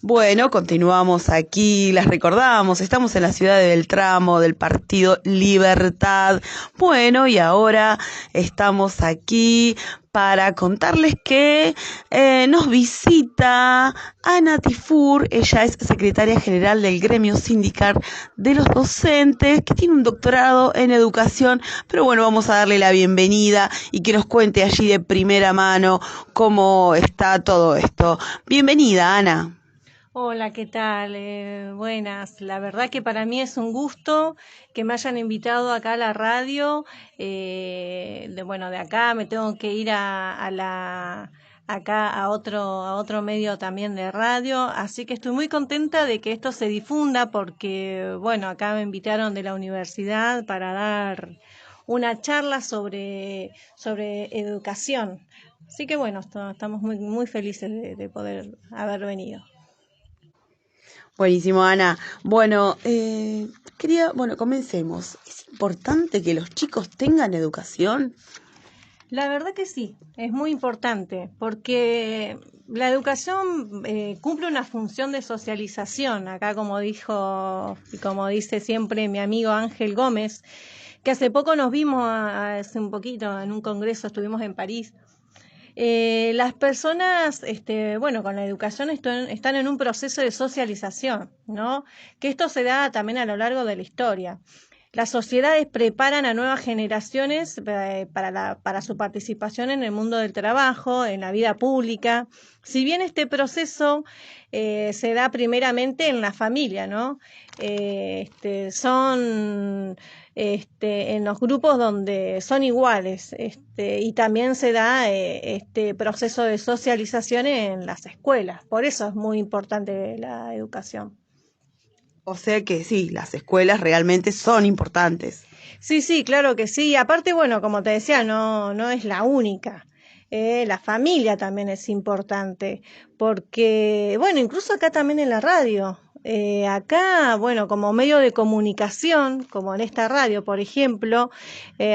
Bueno, continuamos aquí, las recordamos, estamos en la ciudad de Beltramo, del partido Libertad. Bueno, y ahora estamos aquí para contarles que nos visita Ana Tifur. Ella es secretaria general del gremio sindical de los docentes, que tiene un doctorado en educación, pero bueno, vamos a darle la bienvenida y que nos cuente allí de primera mano cómo está todo esto. Bienvenida, Ana. Hola, ¿qué tal? Buenas. La verdad que para mí es un gusto que me hayan invitado acá a la radio. De acá me tengo que ir acá a otro medio también de radio. Así que estoy muy contenta de que esto se difunda porque, bueno, acá me invitaron de la universidad para dar una charla sobre educación. Así que bueno, estamos muy felices de poder haber venido. Buenísimo, Ana. Bueno, comencemos. ¿Es importante que los chicos tengan educación? La verdad que sí, es muy importante porque la educación cumple una función de socialización. Acá, como dijo y como dice siempre mi amigo Ángel Gómez, que hace poco nos vimos, hace un poquito, en un congreso, estuvimos en París. Las personas, con la educación están en un proceso de socialización, ¿no? Que esto se da también a lo largo de la historia. Las sociedades preparan a nuevas generaciones para su participación en el mundo del trabajo, en la vida pública. Si bien este proceso se da primeramente en la familia, ¿no? Son en los grupos donde son iguales, y también se da este proceso de socialización en las escuelas. Por eso es muy importante la educación. O sea que sí, las escuelas realmente son importantes. Sí, sí, claro que sí. Y aparte, bueno, como te decía, no es la única. La familia también es importante, porque, bueno, incluso acá también en la radio. Acá, bueno, como medio de comunicación, como en esta radio, por ejemplo,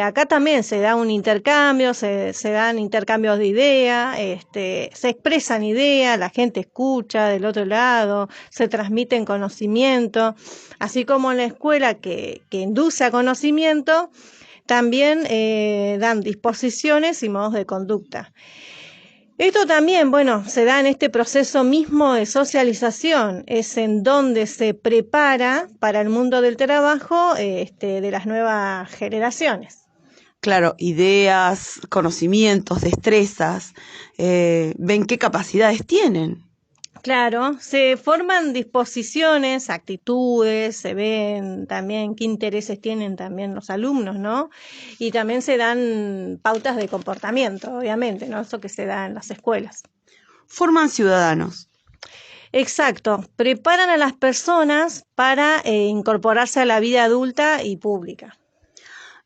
acá también se da un intercambio, se dan intercambios de ideas, se expresan ideas, la gente escucha del otro lado, se transmiten conocimientos. Así como en la escuela que induce a conocimiento, también dan disposiciones y modos de conducta. Esto también, bueno, se da en este proceso mismo de socialización, es en donde se prepara para el mundo del trabajo de las nuevas generaciones. Claro, ideas, conocimientos, destrezas, ven qué capacidades tienen. Claro, se forman disposiciones, actitudes, se ven también qué intereses tienen también los alumnos, ¿no? Y también se dan pautas de comportamiento, obviamente, ¿no? Eso que se da en las escuelas. Forman ciudadanos. Exacto, preparan a las personas para incorporarse a la vida adulta y pública.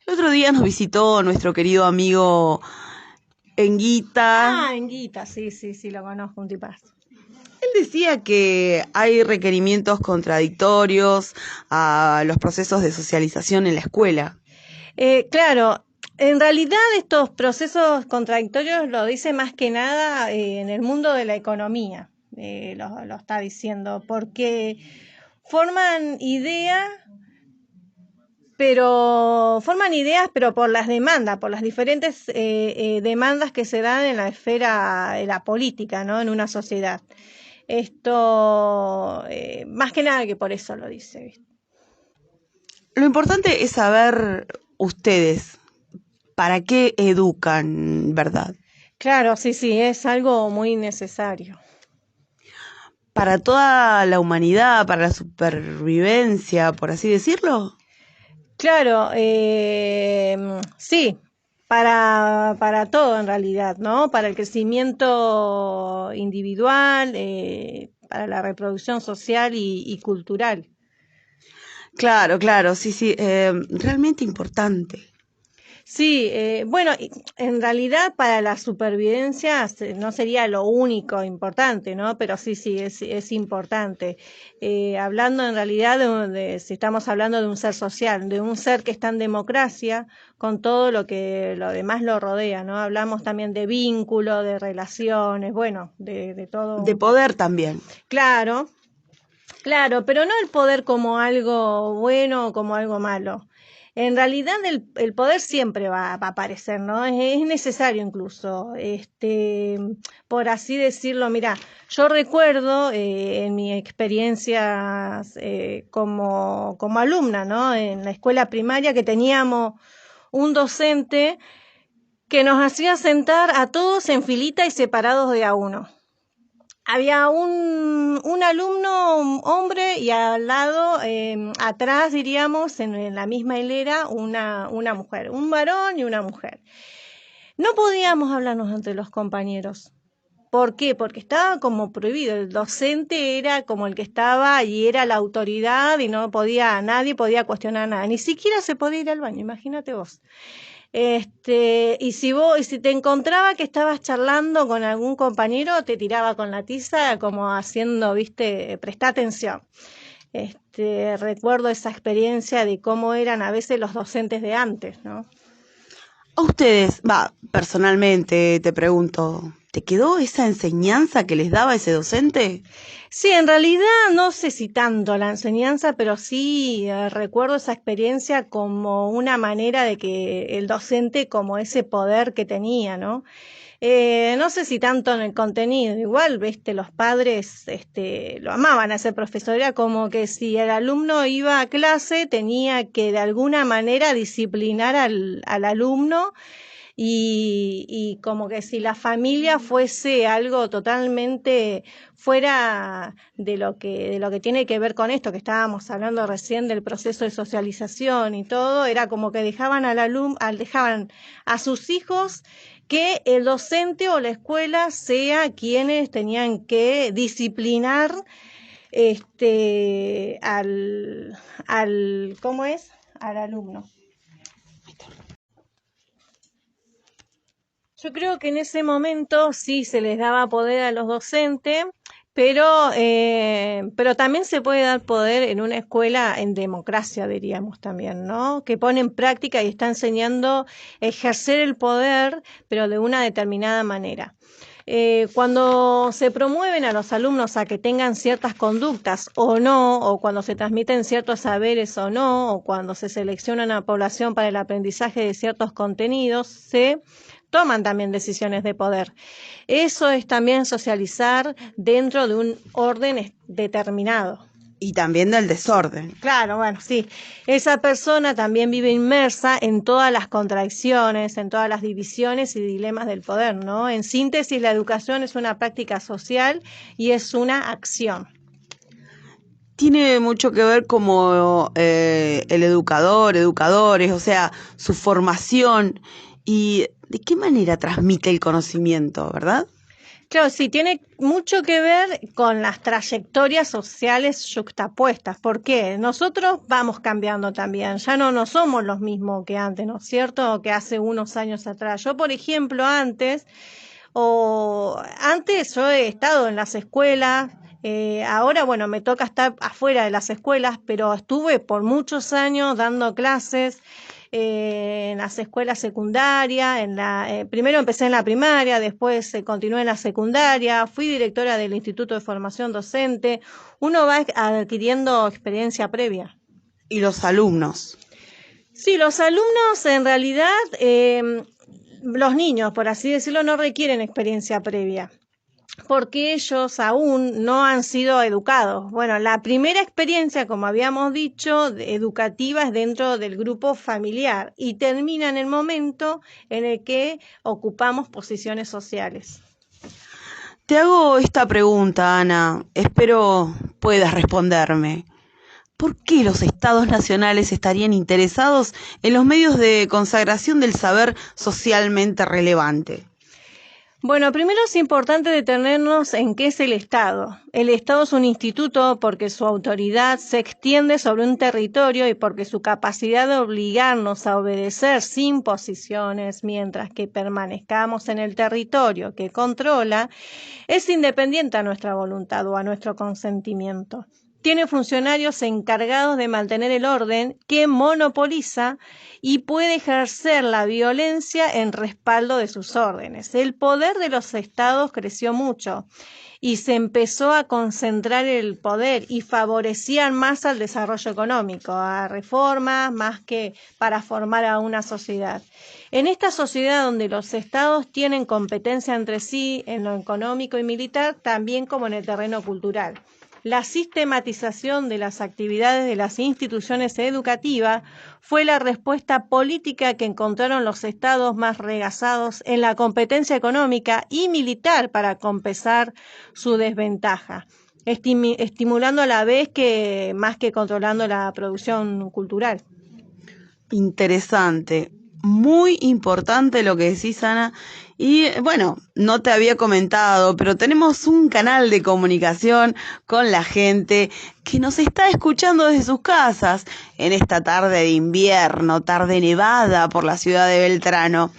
El otro día nos visitó nuestro querido amigo Enguita. Enguita, sí, sí, sí, lo conozco, un tipazo. Él decía que hay requerimientos contradictorios a los procesos de socialización en la escuela. Claro, en realidad estos procesos contradictorios lo dice más que nada en el mundo de la economía, lo está diciendo, porque forman ideas, pero por las demandas, por las diferentes demandas que se dan en la esfera de la política, ¿no? En una sociedad. Esto, más que nada que por eso lo dice, ¿viste? Lo importante es saber ustedes para qué educan, ¿verdad? Claro, sí, sí, es algo muy necesario. Para toda la humanidad, para la supervivencia, por así decirlo. Claro, sí, para todo en realidad, ¿no? Para el crecimiento individual, para la reproducción social y cultural. Claro, claro, sí, sí, realmente importante. Sí, bueno, en realidad para la supervivencia no sería lo único importante, ¿no? Pero sí, es importante. Hablando en realidad si estamos hablando de un ser social, de un ser que está en democracia, con todo lo demás lo rodea, ¿no? Hablamos también de vínculo, de relaciones, bueno, de todo De un poco. poder también. Claro, claro, pero no el poder como algo bueno o como algo malo. En realidad el poder siempre va a aparecer, ¿no? Es necesario incluso, por así decirlo. Mira, yo recuerdo en mi experiencia como alumna, ¿no? En la escuela primaria que teníamos un docente que nos hacía sentar a todos en filita y separados de a uno. Había un alumno, un hombre, y al lado, atrás, diríamos, en la misma hilera, una mujer, un varón y una mujer. No podíamos hablarnos entre los compañeros. ¿Por qué? Porque estaba como prohibido. El docente era como el que estaba y era la autoridad y nadie podía cuestionar nada. Ni siquiera se podía ir al baño, imagínate vos. Y si te encontraba que estabas charlando con algún compañero, te tiraba con la tiza, como haciendo, viste, presta atención. Recuerdo esa experiencia de cómo eran a veces los docentes de antes, ¿no? A ustedes, personalmente te pregunto, ¿te quedó esa enseñanza que les daba ese docente? Sí, en realidad no sé si tanto la enseñanza, pero sí recuerdo esa experiencia como una manera de que el docente, como ese poder que tenía, ¿no? No sé si tanto en el contenido, igual, viste, los padres, lo amaban a ese profesor, era como que si el alumno iba a clase tenía que de alguna manera disciplinar al alumno y como que si la familia fuese algo totalmente fuera de lo que tiene que ver con esto que estábamos hablando recién del proceso de socialización y todo, era como que dejaban dejaban a sus hijos que el docente o la escuela sea quienes tenían que disciplinar ¿cómo es? Al alumno. Yo creo que en ese momento sí se les daba poder a los docentes, pero también se puede dar poder en una escuela en democracia, diríamos también, ¿no? Que pone en práctica y está enseñando a ejercer el poder, pero de una determinada manera. Cuando se promueven a los alumnos a que tengan ciertas conductas o no, o cuando se transmiten ciertos saberes o no, o cuando se selecciona una población para el aprendizaje de ciertos contenidos, se toman también decisiones de poder. Eso es también socializar dentro de un orden determinado. Y también del desorden. Claro, bueno, sí. Esa persona también vive inmersa en todas las contradicciones, en todas las divisiones y dilemas del poder, ¿no? En síntesis, la educación es una práctica social y es una acción. Tiene mucho que ver como el educador, educadores, o sea, su formación y de qué manera transmite el conocimiento, ¿verdad? Claro, sí, tiene mucho que ver con las trayectorias sociales yuxtapuestas. ¿Por qué? Nosotros vamos cambiando también, ya no somos los mismos que antes, ¿no es cierto? O que hace unos años atrás. Yo, por ejemplo, antes yo he estado en las escuelas, ahora, bueno, me toca estar afuera de las escuelas, pero estuve por muchos años dando clases en las escuelas secundarias, primero empecé en la primaria, después continué en la secundaria, fui directora del Instituto de Formación Docente. Uno va adquiriendo experiencia previa. Y los alumnos. Sí, los alumnos en realidad, los niños, por así decirlo, no requieren experiencia previa, porque ellos aún no han sido educados. Bueno, la primera experiencia, como habíamos dicho, educativa es dentro del grupo familiar y termina en el momento en el que ocupamos posiciones sociales. Te hago esta pregunta, Ana. Espero puedas responderme. ¿Por qué los estados nacionales estarían interesados en los medios de consagración del saber socialmente relevante? Bueno, primero es importante detenernos en qué es el Estado. El Estado es un instituto porque su autoridad se extiende sobre un territorio y porque su capacidad de obligarnos a obedecer sin posiciones mientras que permanezcamos en el territorio que controla es independiente a nuestra voluntad o a nuestro consentimiento. Tiene funcionarios encargados de mantener el orden que monopoliza y puede ejercer la violencia en respaldo de sus órdenes. El poder de los estados creció mucho y se empezó a concentrar el poder y favorecían más al desarrollo económico, a reformas, más que para formar a una sociedad. En esta sociedad donde los estados tienen competencia entre sí en lo económico y militar, también como en el terreno cultural. La sistematización de las actividades de las instituciones educativas fue la respuesta política que encontraron los estados más regazados en la competencia económica y militar para compensar su desventaja, estimulando a la vez que más que controlando la producción cultural. Interesante, muy importante lo que decís, Ana. Y bueno, no te había comentado, pero tenemos un canal de comunicación con la gente que nos está escuchando desde sus casas en esta tarde de invierno, tarde nevada por la ciudad de Beltrano.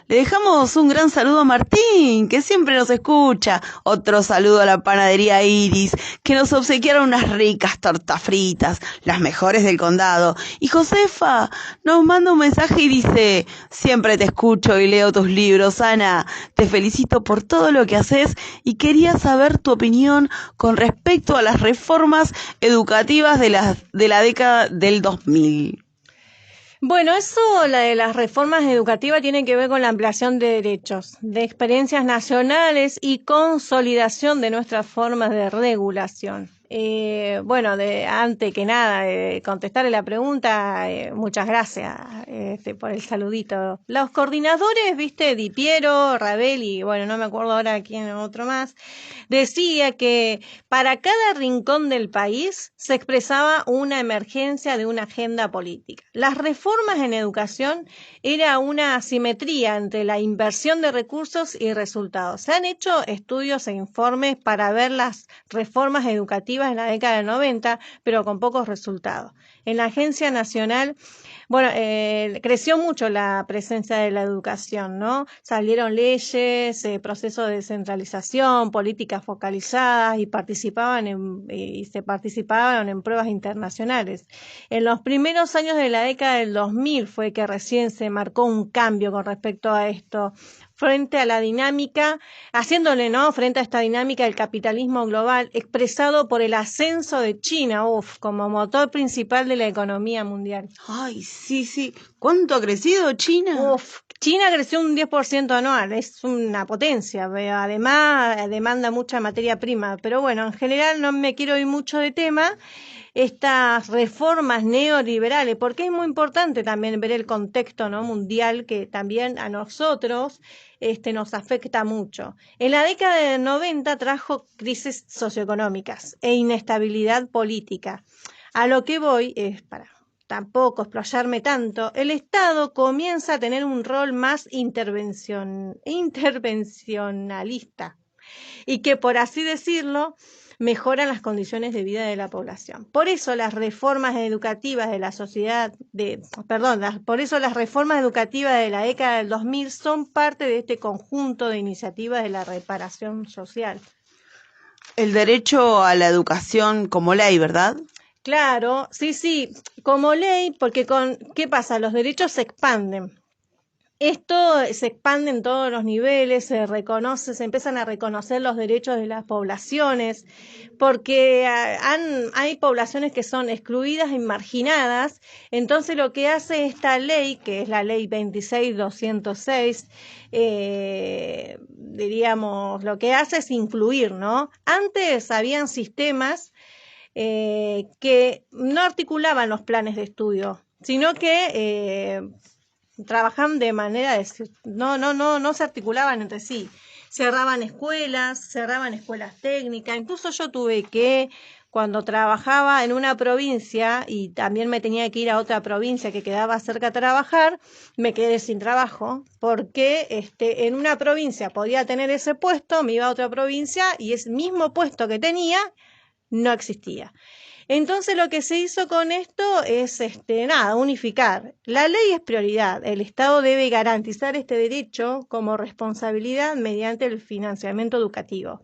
Le dejamos un gran saludo a Martín, que siempre nos escucha. Otro saludo a la panadería Iris, que nos obsequiaron unas ricas tortas fritas, las mejores del condado. Y Josefa nos manda un mensaje y dice: siempre te escucho y leo tus libros, Ana. Te felicito por todo lo que haces y quería saber tu opinión con respecto a las reformas educativas de la década del 2000. Bueno, eso, la de las reformas educativas, tiene que ver con la ampliación de derechos, de experiencias nacionales y consolidación de nuestras formas de regulación. Bueno, antes que nada, de contestarle la pregunta, muchas gracias por el saludito. Los coordinadores, viste, Di Piero, Ravel y bueno, no me acuerdo ahora quién otro más, decía que para cada rincón del país se expresaba una emergencia de una agenda política. Las reformas en educación era una asimetría entre la inversión de recursos y resultados. Se han hecho estudios e informes para ver las reformas educativas en la década del 90, pero con pocos resultados. En la Agencia Nacional, bueno, creció mucho la presencia de la educación, ¿no? Salieron leyes, procesos de descentralización, políticas focalizadas y se participaban en pruebas internacionales. En los primeros años de la década del 2000 fue que recién se marcó un cambio con respecto a esto, frente a la dinámica, frente a esta dinámica del capitalismo global expresado por el ascenso de China, como motor principal de la economía mundial. Ay, sí. ¿Cuánto ha crecido China? China creció un 10% anual, es una potencia, pero además demanda mucha materia prima. Pero bueno, en general no me quiero ir mucho de tema. Estas reformas neoliberales, porque es muy importante también ver el contexto, ¿no?, mundial, que también a nosotros nos afecta mucho. En la década del 90 trajo crisis socioeconómicas e inestabilidad política. A lo que voy es, para tampoco explayarme tanto, el Estado comienza a tener un rol más intervencionalista y que, por así decirlo, mejoran las condiciones de vida de la población. Por eso las reformas educativas de la década del 2000 son parte de este conjunto de iniciativas de la reparación social. El derecho a la educación como ley, ¿verdad? Claro, sí, como ley, porque ¿qué pasa? Los derechos se expanden. Esto se expande en todos los niveles, se empiezan a reconocer los derechos de las poblaciones, porque hay poblaciones que son excluidas y marginadas. Entonces lo que hace esta ley, que es la ley 26.206, lo que hace es incluir, ¿no? Antes habían sistemas que no articulaban los planes de estudio, sino que trabajaban de manera no se articulaban entre sí. cerraban escuelas técnicas, incluso yo tuve que, cuando trabajaba en una provincia y también me tenía que ir a otra provincia que quedaba cerca a trabajar, me quedé sin trabajo porque en una provincia podía tener ese puesto, me iba a otra provincia y ese mismo puesto que tenía no existía. Entonces lo que se hizo con esto es unificar. La ley es prioridad. El Estado debe garantizar este derecho como responsabilidad mediante el financiamiento educativo.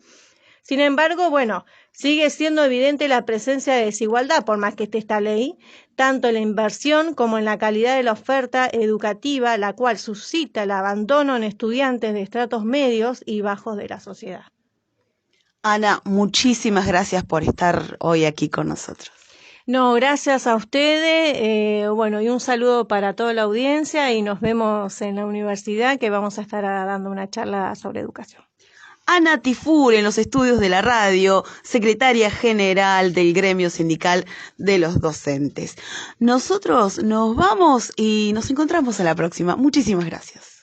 Sin embargo, bueno, sigue siendo evidente la presencia de desigualdad, por más que esté esta ley, tanto en la inversión como en la calidad de la oferta educativa, la cual suscita el abandono en estudiantes de estratos medios y bajos de la sociedad. Ana, muchísimas gracias por estar hoy aquí con nosotros. No, gracias a ustedes, bueno, y un saludo para toda la audiencia y nos vemos en la universidad que vamos a estar dando una charla sobre educación. Ana Tifur en los estudios de la radio, secretaria general del gremio sindical de los docentes. Nosotros nos vamos y nos encontramos en la próxima. Muchísimas gracias.